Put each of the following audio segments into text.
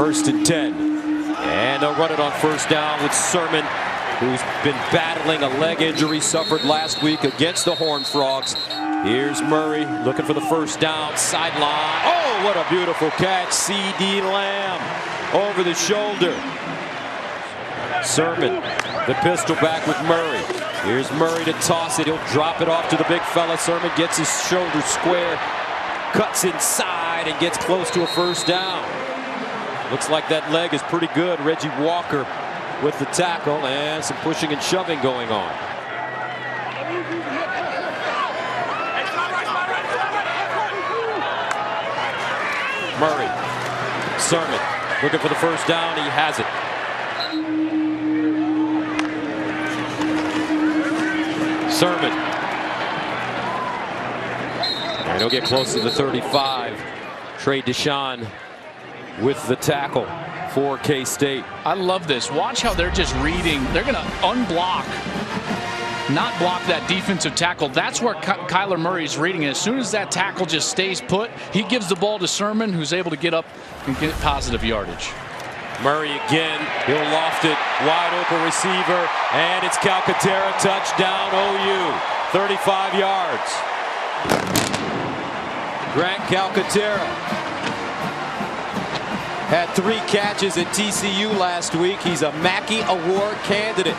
First and 10. And they'll run it on first down with Sermon, who's been battling a leg injury suffered last week against the Horned Frogs. Here's Murray looking for the first down, sideline. Oh, what a beautiful catch. C.D. Lamb over the shoulder. Sermon, the pistol back with Murray. Here's Murray to toss it. He'll drop it off to the big fella. Sermon gets his shoulder square, cuts inside, and gets close to a first down. Looks like that leg is pretty good. Reggie Walker with the tackle, and some pushing and shoving going on. Murray, Sermon looking for the first down. He has it. Sermon. And he'll get close to the 35. Trey Deshawn with the tackle for K-State. I love this. Watch how they're just reading. They're going to unblock, not block that defensive tackle. That's where Kyler Murray is reading. As soon as that tackle just stays put, he gives the ball to Sermon, who's able to get up and get positive yardage. Murray again. He'll loft it. Wide open receiver. And it's Calcaterra. Touchdown OU. 35 yards. Grant Calcaterra had 3 catches at TCU last week. He's a Mackey Award candidate.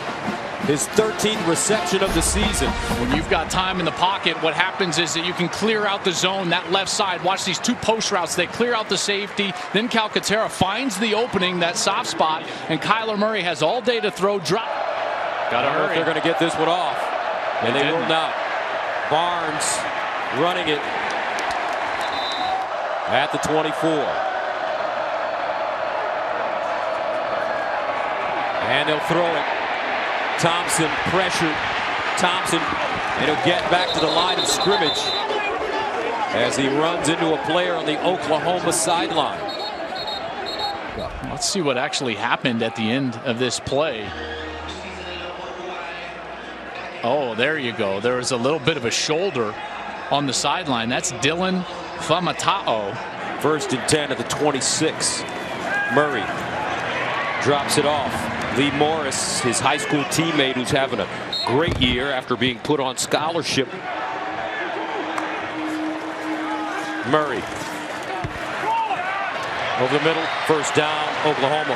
His 13th reception of the season. When you've got time in the pocket, what happens is that you can clear out the zone, that left side. Watch these 2 post routes. They clear out the safety. Then Calcaterra finds the opening, that soft spot, and Kyler Murray has all day to throw. Drop. Gotta hurry. They're going to get this one off. And they will not. Barnes running it at the 24. And they'll throw it. Thompson pressured. Thompson, and he'll get back to the line of scrimmage as he runs into a player on the Oklahoma sideline. Let's see what actually happened at the end of this play. Oh, there you go. There was a little bit of a shoulder on the sideline. That's Dylan Famatao. First and 10 at the 26. Murray drops it off. Lee Morris, his high school teammate, who's having a great year after being put on scholarship. Murray over the middle, first down, Oklahoma.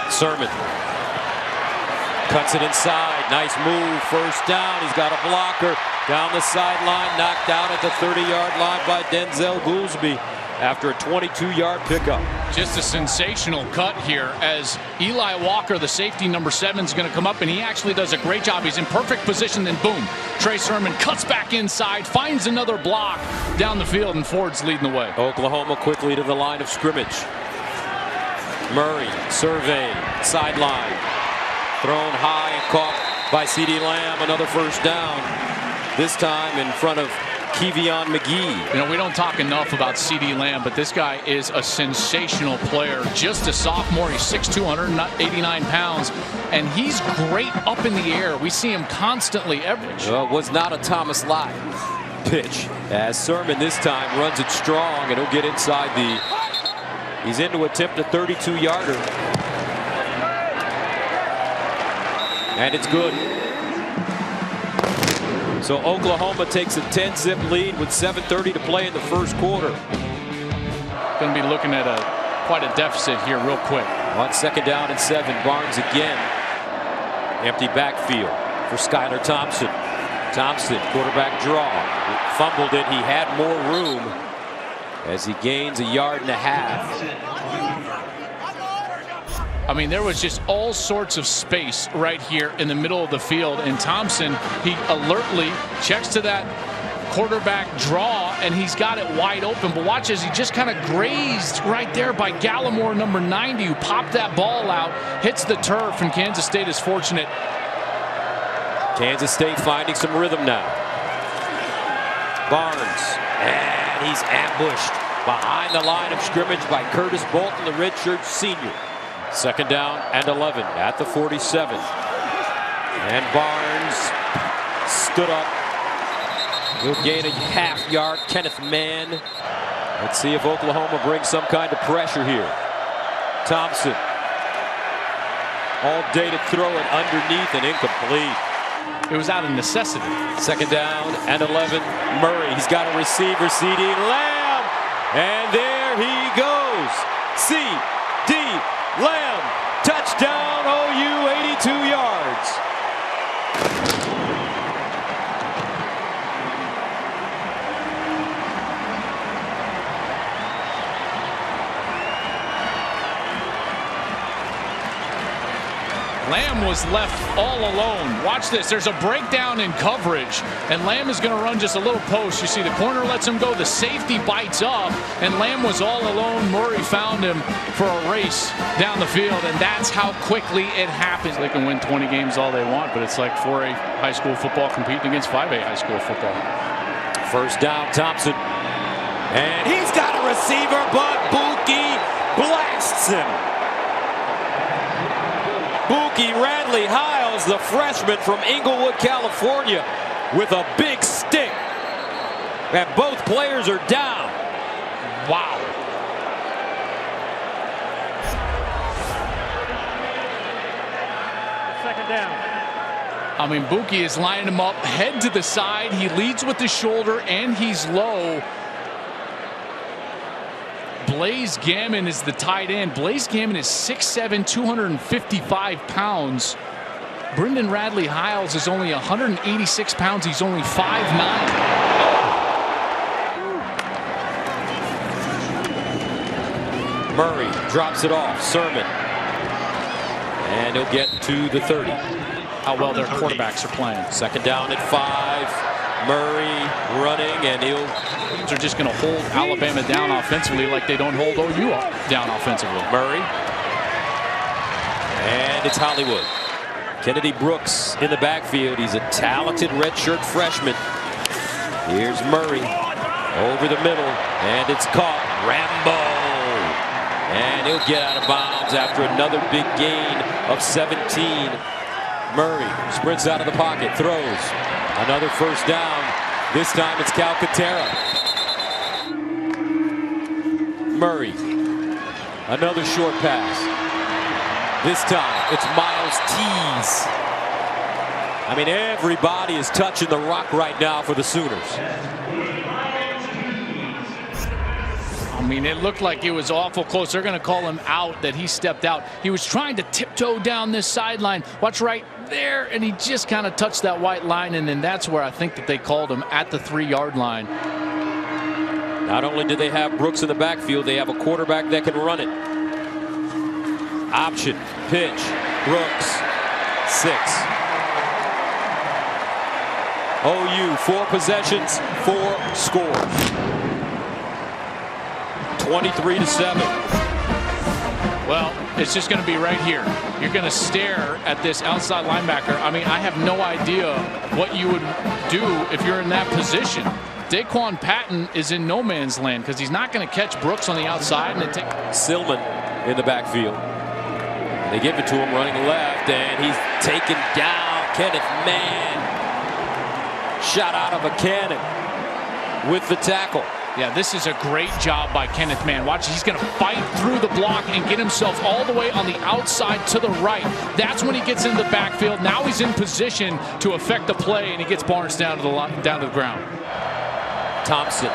Sermon cuts it inside. Nice move, first down. He's got a blocker down the sideline, knocked out at the 30-yard line by Denzel Goolsby after a 22-yard pickup. Just a sensational cut here as Eli Walker, the safety number 7, is going to come up, and he actually does a great job. He's in perfect position, then boom, Trey Sermon cuts back inside, finds another block down the field, and Ford's leading the way. Oklahoma quickly to the line of scrimmage. Murray, survey, sideline, thrown high and caught by C.D. Lamb. Another first down, this time in front of Kevion McGee. You know, we don't talk enough about C.D. Lamb, but this guy is a sensational player. Just a sophomore. He's 6'2", 189 pounds, and he's great up in the air. We see him constantly. Well, it was not a Thomas Lott pitch, as Sermon this time runs it strong, and he'll get inside the... He's in to attempt a 32-yarder. And it's good. So Oklahoma takes a 10-zip lead with 7:30 to play in the first quarter. Going to be looking at quite a deficit here real quick. On second down and 7, Barnes again. Empty backfield for Skylar Thompson. Thompson, quarterback draw. Fumbled it. He had more room as he gains a yard and a half. I mean, there was just all sorts of space right here in the middle of the field, and Thompson, he alertly checks to that quarterback draw, and he's got it wide open. But watch as he just kind of grazed right there by Gallimore, number 90, who popped that ball out, hits the turf, and Kansas State is fortunate. Kansas State finding some rhythm now. Barnes, and he's ambushed behind the line of scrimmage by Curtis Bolton, the redshirt senior. Second down and 11 at the 47. And Barnes stood up. He'll gain a half yard. Kenneth Mann Let's see if Oklahoma brings some kind of pressure here. Thompson. All day to throw it underneath and incomplete. It was out of necessity. Second down and 11. Murray. He's got a receiver. CD Lamb. And there he goes. C.D. Lamb. Touchdown OU, 82 yards. Lamb was left all alone. Watch this. There's a breakdown in coverage, and Lamb is going to run just a little post. You see the corner lets him go. The safety bites up, and Lamb was all alone. Murray found him for a race down the field, and that's how quickly it happens. They can win 20 games all they want, but it's like 4A high school football competing against 5A high school football. First down, Thompson. And he's got a receiver, but Buki blasts him. Buki Radley Hiles, the freshman from Inglewood, California, with a big stick. And both players are down. Wow. Second down. I mean, Buki is lining him up, head to the side. He leads with the shoulder, and he's low. Blaze Gammon is the tight end. Blaze Gammon is 6'7", 255 pounds. Brendan Radley Hiles is only 186 pounds. He's only 5'9". Murray drops it off. Sermon. And he'll get to the 30. How well their quarterbacks are playing. Second down at 5. Murray running, and They're just going to hold Alabama down offensively like they don't hold OU down offensively. Murray. And it's Hollywood. Kennedy Brooks in the backfield. He's a talented redshirt freshman. Here's Murray over the middle, and it's caught. Rambo. And he'll get out of bounds after another big gain of 17. Murray sprints out of the pocket, throws. Another first down. This time it's Calcaterra. Murray. Another short pass. This time it's Miles Tees. I mean, everybody is touching the rock right now for the Sooners. I mean, it looked like it was awful close. They're going to call him out, that he stepped out. He was trying to tiptoe down this sideline. Watch right there, and he just kind of touched that white line, and then that's where I think that they called him, at the 3-yard line. Not only do they have Brooks in the backfield, they have a quarterback that can run it. Option, pitch, Brooks, 6. OU, 4 possessions, 4 scores. 23-7. Well, it's just going to be right here. You're going to stare at this outside linebacker. I mean, I have no idea what you would do if you're in that position. Daquan Patton is in no man's land because he's not going to catch Brooks on the outside. And take Silman in the backfield. They give it to him running left, and he's taken down. Kenneth Mann. Shot out of a cannon with the tackle. Yeah, this is a great job by Kenneth Mann. Watch, he's going to fight through the block and get himself all the way on the outside to the right. That's when he gets into the backfield. Now he's in position to affect the play, and he gets Barnes down to the ground. Thompson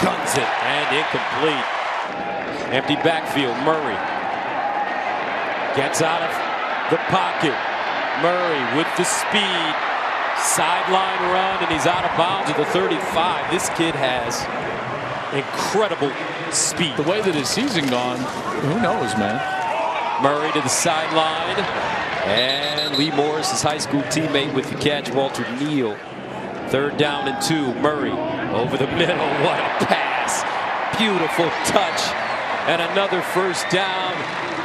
guns it, and incomplete. Empty backfield. Murray gets out of the pocket. Murray with the speed. Sideline run, and he's out of bounds at the 35. This kid has incredible speed. The way that his season gone, who knows, man? Murray to the sideline, and Lee Morris, his high school teammate, with the catch. Walter Neal. 3rd down and 2. Murray over the middle. What a pass. Beautiful touch. And another first down.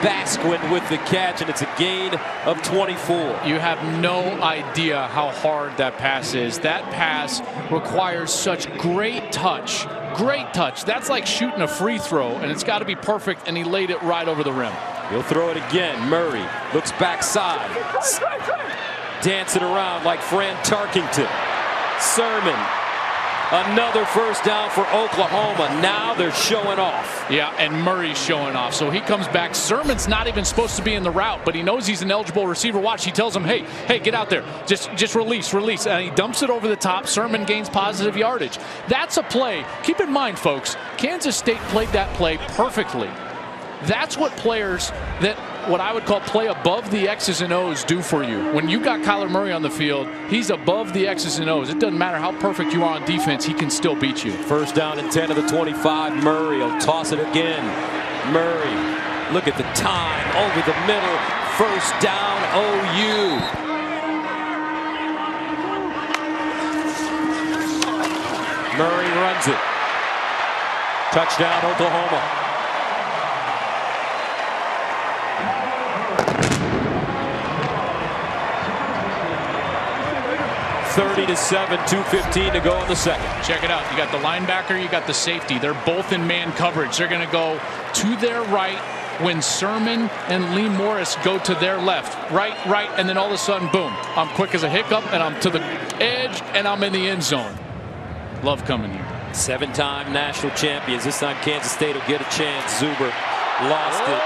Basquin with the catch, and it's a gain of 24. You have no idea how hard that pass is. That pass requires such great touch. Great touch. That's like shooting a free throw, and it's got to be perfect, and he laid it right over the rim. He'll throw it again. Murray looks backside. Dancing around like Fran Tarkington. Sermon Another first down for Oklahoma. Now they're showing off. Yeah, and Murray's showing off. So he comes back. Sermon's not even supposed to be in the route, but he knows he's an eligible receiver. Watch, he tells him, hey, get out there. Just release. And he dumps it over the top. Sermon gains positive yardage. That's a play. Keep in mind, folks, Kansas State played that play perfectly. That's what players that what I would call play above the X's and O's do for you. When you got Kyler Murray on the field, he's above the X's and O's. It doesn't matter how perfect you are on defense, he can still beat you. First down and 10 of the 25. Murray will toss it again. Murray, look at the time over the middle. First down, OU. Murray runs it. Touchdown, Oklahoma. 30-7, 2:15 to go in the second. Check it out. You got the linebacker, you got the safety. They're both in man coverage. They're going to go to their right when Sermon and Lee Morris go to their left. Right, and then all of a sudden, boom. I'm quick as a hiccup, and I'm to the edge, and I'm in the end zone. Love coming here. 7-time national champions. This time Kansas State will get a chance. Zuber lost it.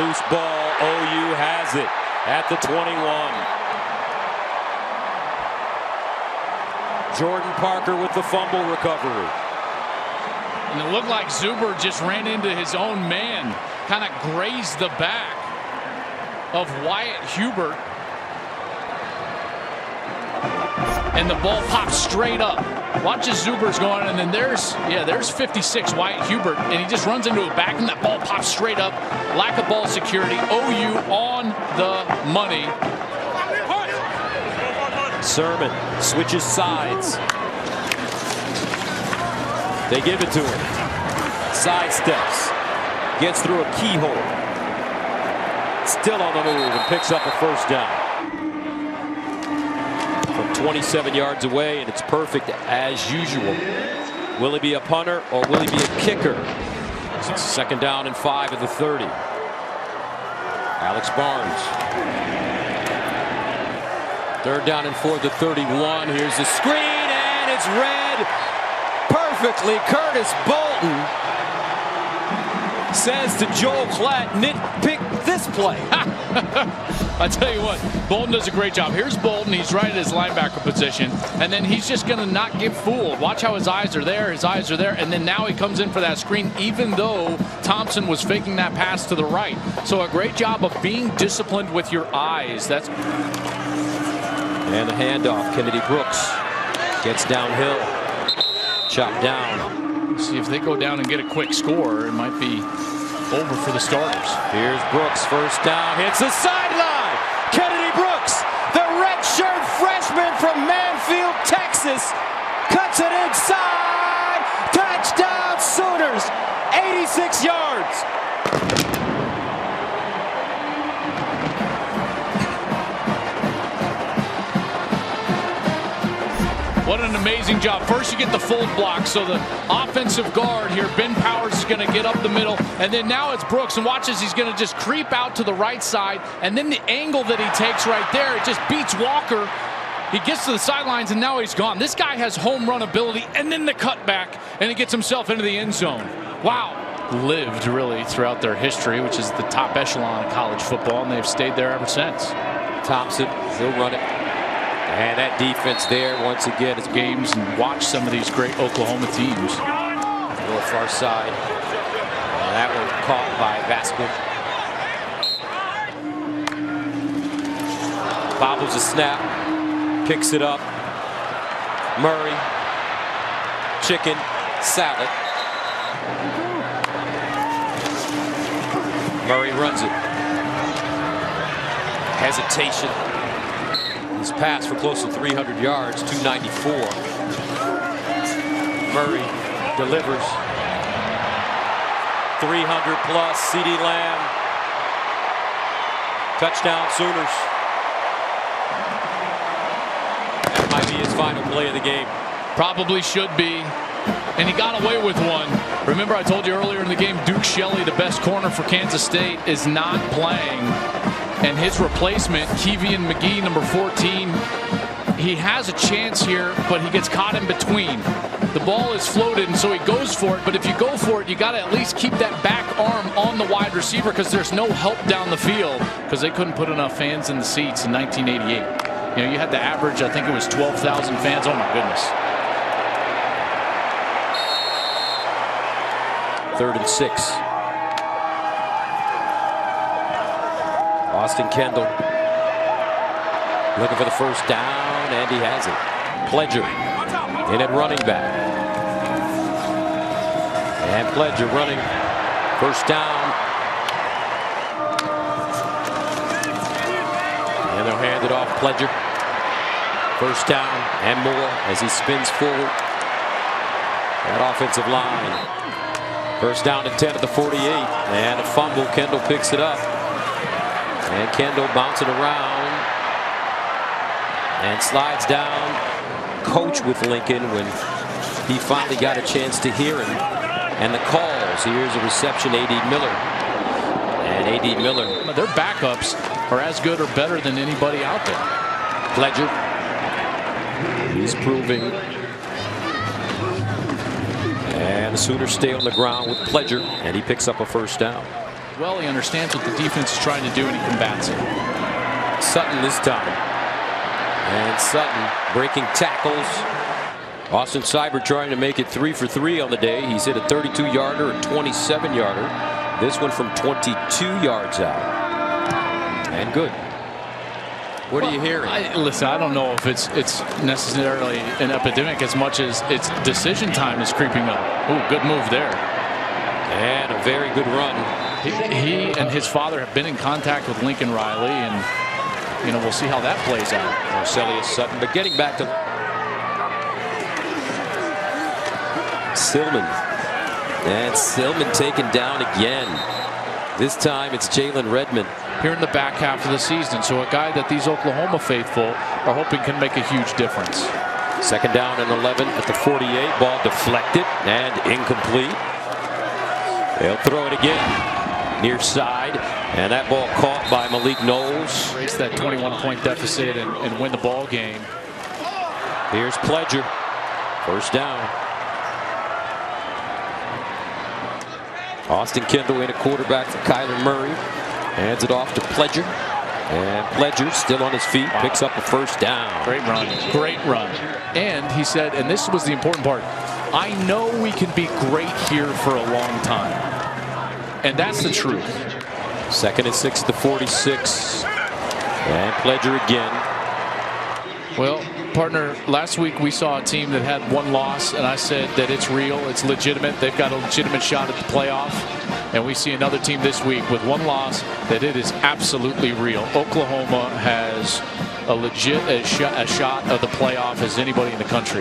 Loose ball. OU has it at the 21. Jordan Parker with the fumble recovery. And it looked like Zuber just ran into his own man, kind of grazed the back of Wyatt Hubert. And the ball pops straight up. Watch as Zuber's going, and then there's 56, Wyatt Hubert, and he just runs into a back, and that ball pops straight up. Lack of ball security. OU on the money. Sermon switches sides. They give it to him. Sidesteps. Gets through a keyhole. Still on the move and picks up a first down. From 27 yards away, and it's perfect as usual. Will he be a punter or will he be a kicker? It's second down and 5 at the 30. Alex Barnes. Third down and 4 at the 31. Here's the screen, and it's read perfectly. Curtis Bolton says to Joel Klatt, nitpick this play. I tell you what, Bolton does a great job. Here's Bolton. He's right at his linebacker position, and then he's just going to not get fooled. Watch how his eyes are there. His eyes are there, and then now he comes in for that screen, even though Thompson was faking that pass to the right. So a great job of being disciplined with your eyes. That's. And the handoff. Kennedy Brooks gets downhill. Chopped down. See if they go down and get a quick score. It might be over for the starters. Here's Brooks. First down. Hits the sideline. Kennedy Brooks, the redshirt freshman from Manfield, Texas, cuts it inside. Touchdown Sooners. 86 yards. What an amazing job. First you get the fold block, so the offensive guard here, Ben Powers, is going to get up the middle, and then now it's Brooks, and watch as he's going to just creep out to the right side, and then the angle that he takes right there, it just beats Walker. He gets to the sidelines, and now he's gone. This guy has home run ability, and then the cutback, and he gets himself into the end zone. Wow. Lived really throughout their history, which is the top echelon of college football, and they've stayed there ever since. Thompson, he'll run it. And that defense there once again is games and watch some of these great Oklahoma teams. A little far side. And that one caught by Vasquez. Bobbles a snap. Picks it up. Murray. Chicken salad. Murray runs it. Hesitation. He's passed for close to 300 yards, 294. Murray delivers. 300 plus. CeeDee Lamb. Touchdown Sooners. That might be his final play of the game. Probably should be. And he got away with one. Remember, I told you earlier in the game, Duke Shelley, the best corner for Kansas State, is not playing. And his replacement, Kevian McGee, number 14, he has a chance here, but he gets caught in between. The ball is floated, and so he goes for it. But if you go for it, you got to at least keep that back arm on the wide receiver, because there's no help down the field, because they couldn't put enough fans in the seats in 1988. You know, you had the average, I think it was 12,000 fans. Oh my goodness. 3rd and 6. Austin Kendall looking for the first down, and he has it. Pledger in at running back. And Pledger running. First down. And they'll hand it off Pledger. First down and more as he spins forward. That offensive line. First down and 10 at the 48. And a fumble. Kendall picks it up. And Kendall bouncing around. And slides down. Coach with Lincoln when he finally got a chance to hear him. And the calls. Here's a reception, A.D. Miller. And A.D. Miller. Their backups are as good or better than anybody out there. Pledger. He's proving. And the Sooners stay on the ground with Pledger. And he picks up a first down. Well, he understands what the defense is trying to do, and he combats it. Sutton this time. And Sutton breaking tackles. Austin Seibert trying to make it 3 for 3 on the day. He's hit a 32-yarder, a 27-yarder. This one from 22 yards out. And good. What are you hearing? Listen, I don't know if it's necessarily an epidemic as much as it's decision time is creeping up. Ooh, good move there. And a very good run. He and his father have been in contact with Lincoln Riley, and you know, we'll see how that plays out. Marcelius Sutton, but getting back to Silman. And Silman taken down again. This time it's Jalen Redmond. Here in the back half of the season. So a guy that these Oklahoma faithful are hoping can make a huge difference. 2nd down and 11 at the 48. Ball deflected and incomplete. They'll throw it again. Near side, and that ball caught by Malik Knowles. Race that 21-point deficit and win the ball game. Here's Pledger. First down. Austin Kendall in a quarterback for Kyler Murray. Hands it off to Pledger. And Pledger still on his feet. Picks up a first down. Great run. Great run. And he said, and this was the important part, I know we can be great here for a long time. And that's the truth. 2nd and 6 to 46. And Pledger again. Well, partner, last week we saw a team that had one loss, and I said that it's real, it's legitimate, they've got a legitimate shot at the playoff. And we see another team this week with one loss that it is absolutely real. Oklahoma has a legit shot of the playoff as anybody in the country.